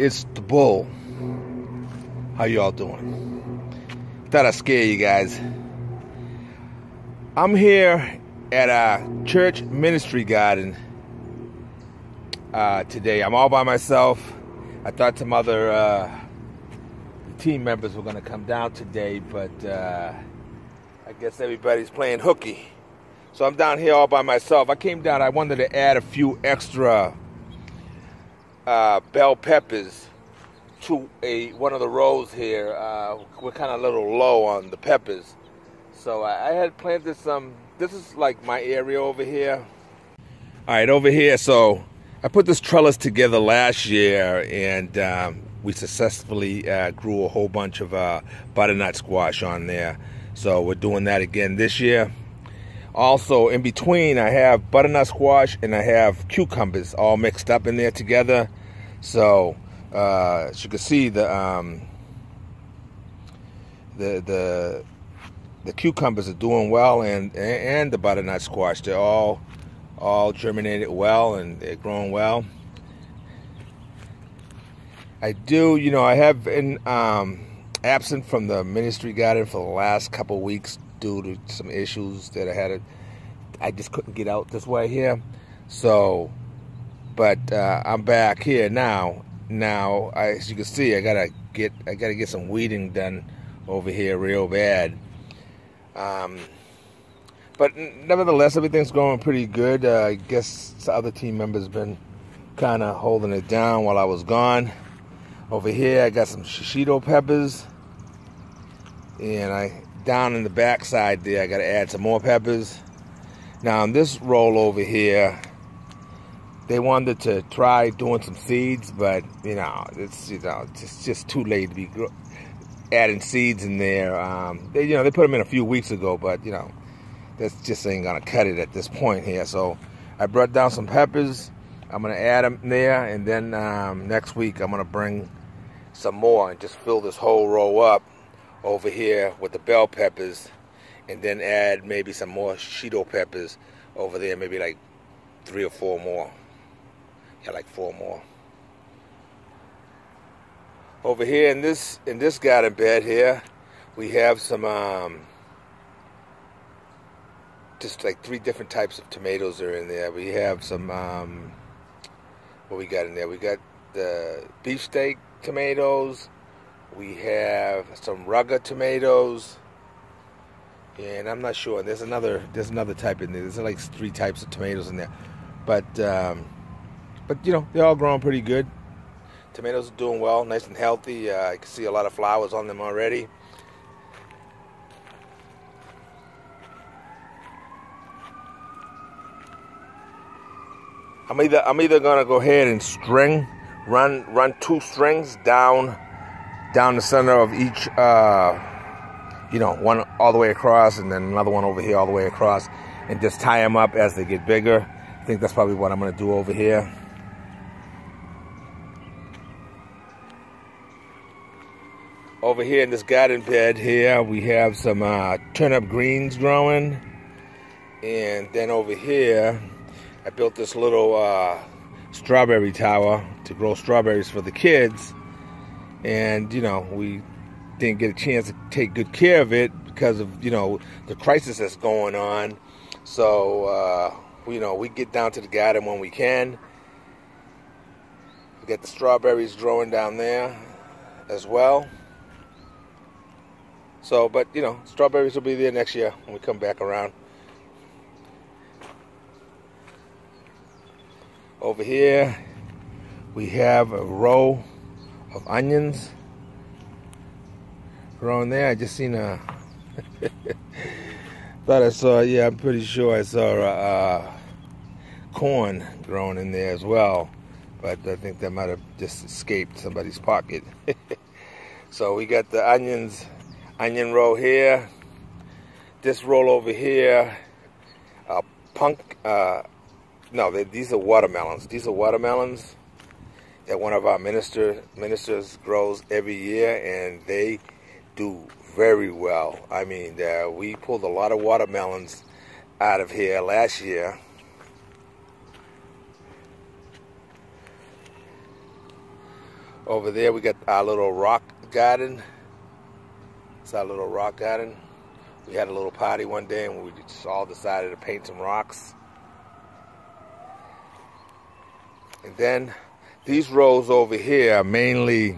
It's the bull. How y'all doing? Thought I'd scare you guys. I'm here at a church ministry garden today. I'm all by myself. I thought some other team members were going to come down today, but I guess everybody's playing hooky. So I'm down here all by myself. I came down, I wanted to add a few extra bell peppers to one of the rows here. We're kind of a little low on the peppers. So I had planted some. This is like my area over here. All right, over here. So I put this trellis together last year, and we successfully grew a whole bunch of butternut squash on there. So we're doing that again this year. Also, in between, I have butternut squash and I have cucumbers all mixed up in there together. So as you can see, the cucumbers are doing well, and the butternut squash, they're all germinated well and they're growing well. I have been absent from the ministry garden for the last couple of weeks due to some issues that I just couldn't get out this way here. So, but I'm back here now. Now, as you can see, I gotta get some weeding done over here real bad. But nevertheless, everything's going pretty good. I guess the other team members been kind of holding it down while I was gone. Over here, I got some shishito peppers, and down in the back side there, I got to add some more peppers. Now, on this roll over here, they wanted to try doing some seeds, but it's just too late to be adding seeds in there. They put them in a few weeks ago, but that just ain't gonna cut it at this point here. So I brought down some peppers. I'm gonna add them there, and then next week I'm gonna bring some more and just fill this whole row up over here with the bell peppers, and then add maybe some more shishito peppers over there, maybe like 3 or 4 more. Yeah, like 4 more. Over here in this garden bed here, we have some just like 3 different types of tomatoes are in there. We have some what we got in there? We got the beefsteak tomatoes. We have some rugged tomatoes, and I'm not sure. There's another type in there. There's like 3 types of tomatoes in there, but they're all growing pretty good. Tomatoes are doing well, nice and healthy. I can see a lot of flowers on them already. I'm either gonna go ahead and run 2 strings down the center of each, one all the way across, and then another one over here all the way across, and just tie them up as they get bigger. I think that's probably what I'm gonna do over here. Over here in this garden bed here, we have some turnip greens growing. And then over here, I built this little strawberry tower to grow strawberries for the kids. And, we didn't get a chance to take good care of it because of, the crisis that's going on. So, we get down to the garden when we can. We got the strawberries growing down there as well. So, but, strawberries will be there next year when we come back around. Over here, we have a row of onions growing there. I just seen I'm pretty sure I saw corn growing in there as well. But I think that might have just escaped somebody's pocket. So we got the onion row here. This roll over here, these are watermelons. These are watermelons that one of our ministers grows every year, and they do very well. I mean, we pulled a lot of watermelons out of here last year. Over there we got our little rock garden. It's our little rock garden. We had a little party one day and we just all decided to paint some rocks. And then these rows over here are mainly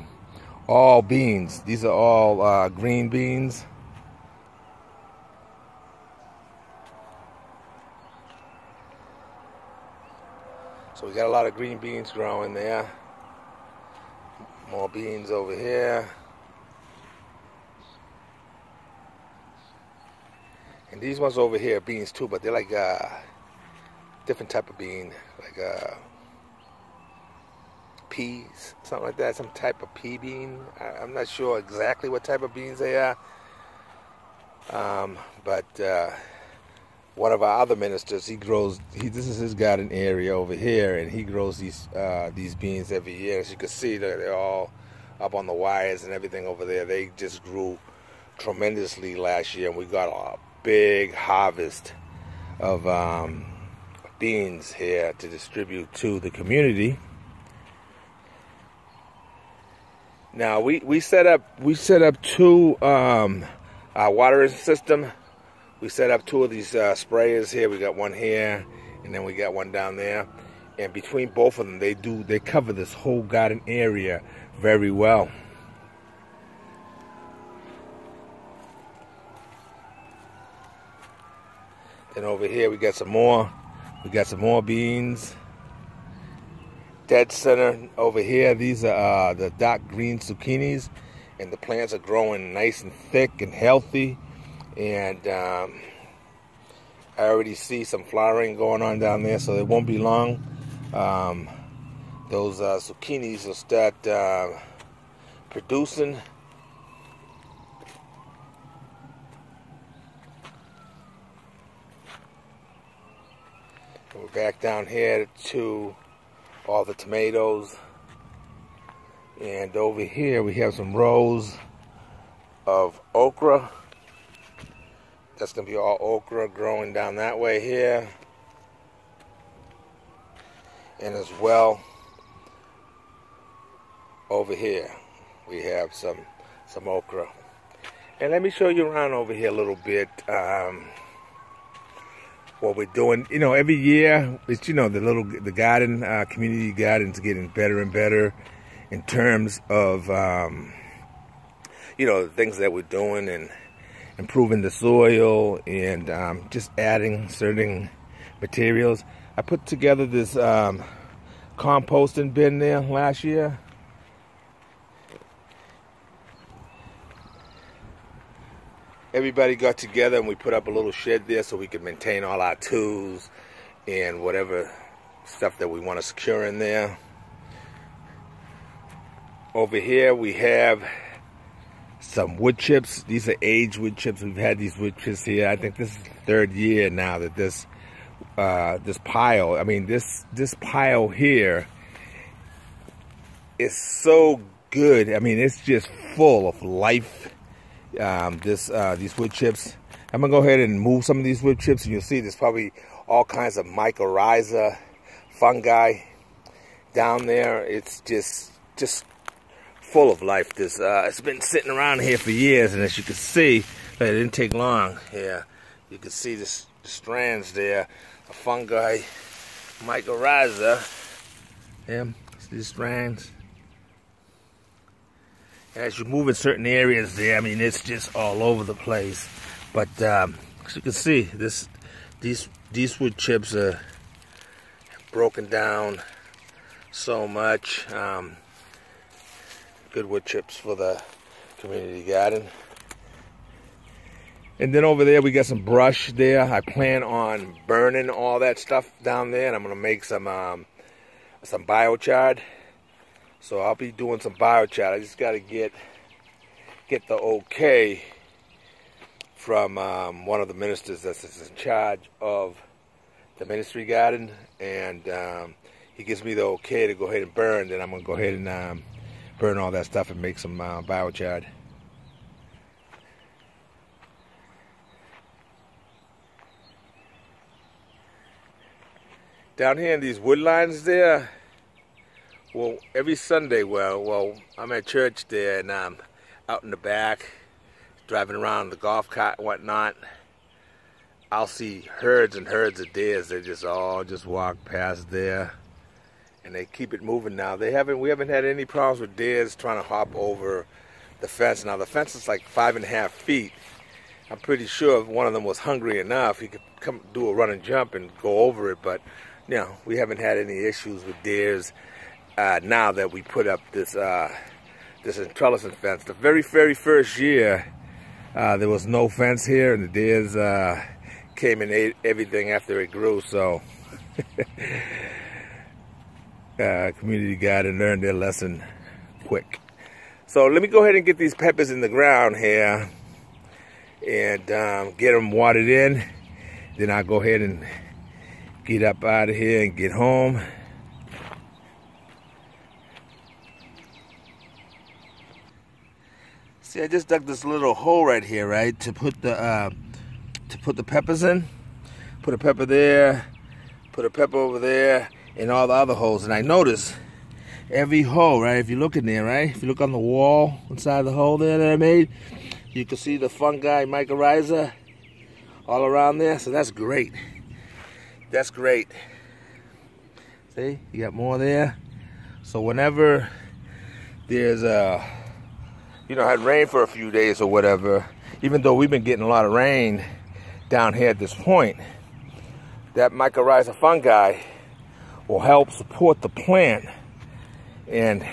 all beans. These are all green beans. So we got a lot of green beans growing there. More beans over here. And these ones over here are beans too, but they're like different type of bean, like peas, something like that, some type of pea bean. I'm not sure exactly what type of beans they are. But one of our other ministers, this is his garden area over here, and he grows these beans every year. As you can see, they're all up on the wires and everything over there. They just grew tremendously last year, and we got a big harvest of beans here to distribute to the community. Now we set up two our watering system. We set up two of these sprayers here. We got one here, and then we got one down there. And between both of them, they cover this whole garden area very well. Then over here we got some more. We got some more beans. Dead center over here, these are the dark green zucchinis, and the plants are growing nice and thick and healthy. And I already see some flowering going on down there, so it won't be long. Those zucchinis will start producing. And we're back down here to all the tomatoes, and over here we have some rows of okra. That's gonna be all okra growing down that way here, and as well over here we have some okra. And let me show you around over here a little bit. What we're doing, every year, it's, the garden, community gardens getting better and better in terms of, the things that we're doing and improving the soil and just adding certain materials. I put together this composting bin there last year. Everybody got together and we put up a little shed there so we could maintain all our tools and whatever stuff that we want to secure in there. Over here we have some wood chips. These are aged wood chips. We've had these wood chips here. I think this is the third year now that this pile, this pile here is so good. It's just full of life. These wood chips. I'm gonna go ahead and move some of these wood chips, and you'll see there's probably all kinds of mycorrhiza, fungi down there. It's just full of life. It's been sitting around here for years, and as you can see, it didn't take long. Here, you can see the strands there, the fungi, mycorrhiza. Yeah, see the strands. As you move in certain areas there, it's just all over the place. But as you can see, these wood chips are broken down so much. Good wood chips for the community garden. And then over there we got some brush there. I plan on burning all that stuff down there, and I'm gonna make some biochar. So I'll be doing some biochar. I just got to get the okay from one of the ministers that's in charge of the ministry garden, and he gives me the okay to go ahead and burn. Then I'm going to go ahead and burn all that stuff and make some biochar. Down here in these wood lines there, Well, every Sunday, well, I'm at church there, and I'm out in the back, driving around the golf cart and whatnot. I'll see herds and herds of deers. They just all walk past there, and they keep it moving now. We haven't had any problems with deers trying to hop over the fence. Now the fence is like 5.5 feet. I'm pretty sure if one of them was hungry enough, he could come do a run and jump and go over it. But you know, we haven't had any issues with deers. Now that we put up this trellising fence. The very first year, there was no fence here, and the deers came and ate everything after it grew. So, community garden learned their lesson quick. So let me go ahead and get these peppers in the ground here, and get them watered in. Then I'll go ahead and get up out of here and get home. See, I just dug this little hole right here, right, to put the peppers in. Put a pepper there, put a pepper over there, and all the other holes. And I notice every hole, right, if you look in there, right, if you look on the wall inside the hole there that I made, you can see the fungi mycorrhiza all around there. So that's great. That's great. See, you got more there. So whenever there's had rain for a few days or whatever, even though we've been getting a lot of rain down here at this point, that mycorrhiza fungi will help support the plant and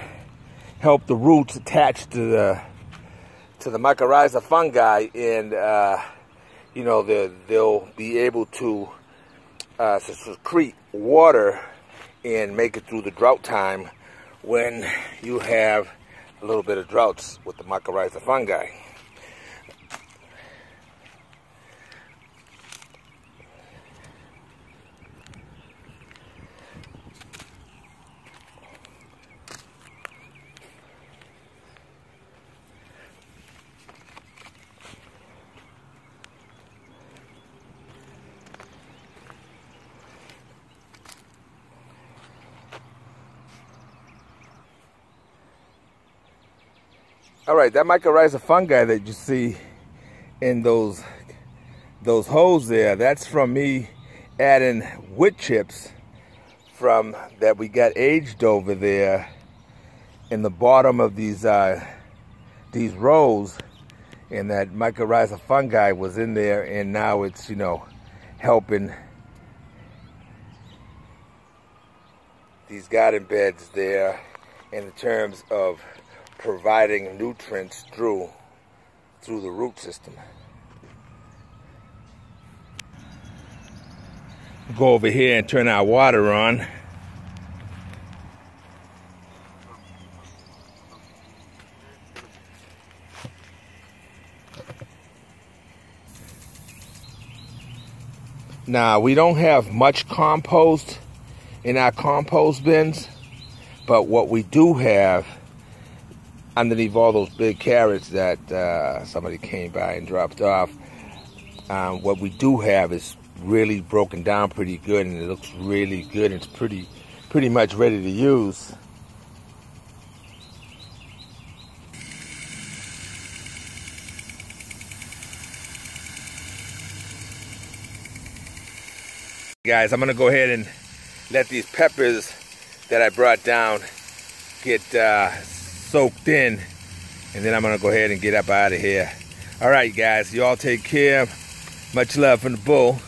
help the roots attach to the mycorrhiza fungi, and they'll be able to secrete water and make it through the drought time when you have a little bit of droughts with the mycorrhiza fungi. All right, that mycorrhiza fungi that you see in those holes there, that's from me adding wood chips from that we got aged over there in the bottom of these rows, and that mycorrhiza fungi was in there, and now it's helping these garden beds there in terms of providing nutrients through the root system. Go over here and turn our water on. Now, we don't have much compost in our compost bins, but what we do have underneath all those big carrots that somebody came by and dropped off, what we do have is really broken down pretty good, and it looks really good. It's pretty much ready to use. Guys, I'm gonna go ahead and let these peppers that I brought down get soaked in, and then I'm gonna go ahead and get up out of here. All right, guys, you all take care. Much love from the bull.